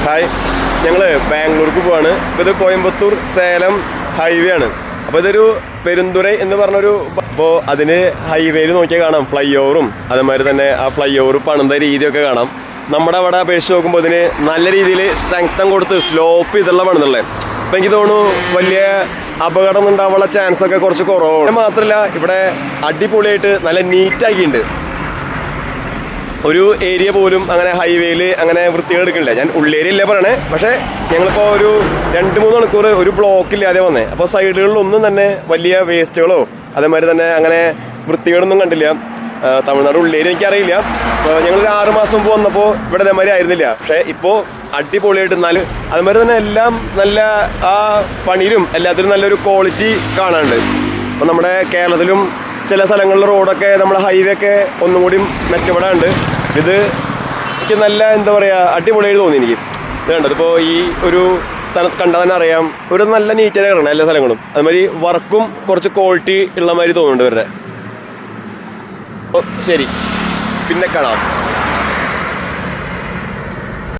Hi, ഞങ്ങൾ ബാംഗ്ലൂർക്ക് പോവാണ്. ഇപ്പോൾ ഇത് കോയമ്പത്തൂർ സേലം ഹൈവേ ആണ്. അപ്പോൾ ഇതൊരു പെരുന്തുറൈ എന്ന് പറഞ്ഞൊരു, അപ്പോൾ അതിന് ഹൈവേയിൽ നോക്കിയാൽ കാണാം ഫ്ലൈ ഓവറും അതേമാതിരി തന്നെ ആ ഫ്ലൈ ഓവർ പണിത രീതിയൊക്കെ കാണാം. നമ്മുടെ അവിടെ അപേക്ഷിച്ച് നോക്കുമ്പോൾ ഇതിന് നല്ല രീതിയിൽ സ്ട്രെങ്തം കൊടുത്ത് സ്ലോപ്പ് ചെയ്തുള്ള പണിതുള്ളത്. അപ്പോൾ എനിക്ക് തോന്നുന്നു വലിയ അപകടം ഉണ്ടാവാനുള്ള ചാൻസ് ഒക്കെ കുറച്ച് കുറവാണ്. മാത്രമല്ല ഇവിടെ അടിപൊളിയായിട്ട് നല്ല നീറ്റാക്കിയിട്ടുണ്ട്. ഒരു ഏരിയ പോലും അങ്ങനെ ഹൈവേയിൽ അങ്ങനെ വൃത്തികൾ എടുക്കണില്ല. ഞാൻ ഉള്ളേരിയല്ലേ പറയണേ, പക്ഷേ ഞങ്ങളിപ്പോൾ ഒരു 2-3 മണിക്കൂർ ഒരു ബ്ലോക്കില്ലാതെ വന്നേ. അപ്പോൾ സൈഡുകളിലൊന്നും തന്നെ വലിയ വേസ്റ്റുകളോ അതേമാതിരി തന്നെ അങ്ങനെ വൃത്തികളൊന്നും കണ്ടില്ല. തമിഴ്നാട് ഉള്ളേരി എനിക്കറിയില്ല. അപ്പോൾ ഞങ്ങൾ 6 മാസം മുമ്പ് വന്നപ്പോൾ ഇവിടെ അതേമാതിരി ആയിരുന്നില്ല. പക്ഷേ ഇപ്പോൾ അടിപൊളിയായിട്ട് അതുമാതിരി തന്നെ എല്ലാം നല്ല ആ പണിയിലും എല്ലാത്തിനും നല്ലൊരു ക്വാളിറ്റി കാണാനുണ്ട്. അപ്പോൾ നമ്മുടെ കേരളത്തിലും ചില സ്ഥലങ്ങളിൽ റോഡൊക്കെ നമ്മുടെ ഹൈവേ ഒക്കെ ഒന്നും കൂടി മെച്ചപ്പെടാറുണ്ട്. ഇത് എനിക്ക് നല്ല എന്താ പറയുക അടിപൊളിയായിട്ട് തോന്നി എനിക്ക്. ഇത് കണ്ടത് ഇപ്പോൾ ഈ ഒരു സ്ഥലം കണ്ടാൽ തന്നെ അറിയാം, ഒരു നല്ല നീറ്റായിട്ട് കിടക്കണം എല്ലാ സ്ഥലങ്ങളും. അതുമാതിരി വർക്കും കുറച്ച് ക്വാളിറ്റി ഉള്ള മാതിരി തോന്നുന്നുണ്ട് ഇവരുടെ. ശരി, പിന്നെ കാണാം.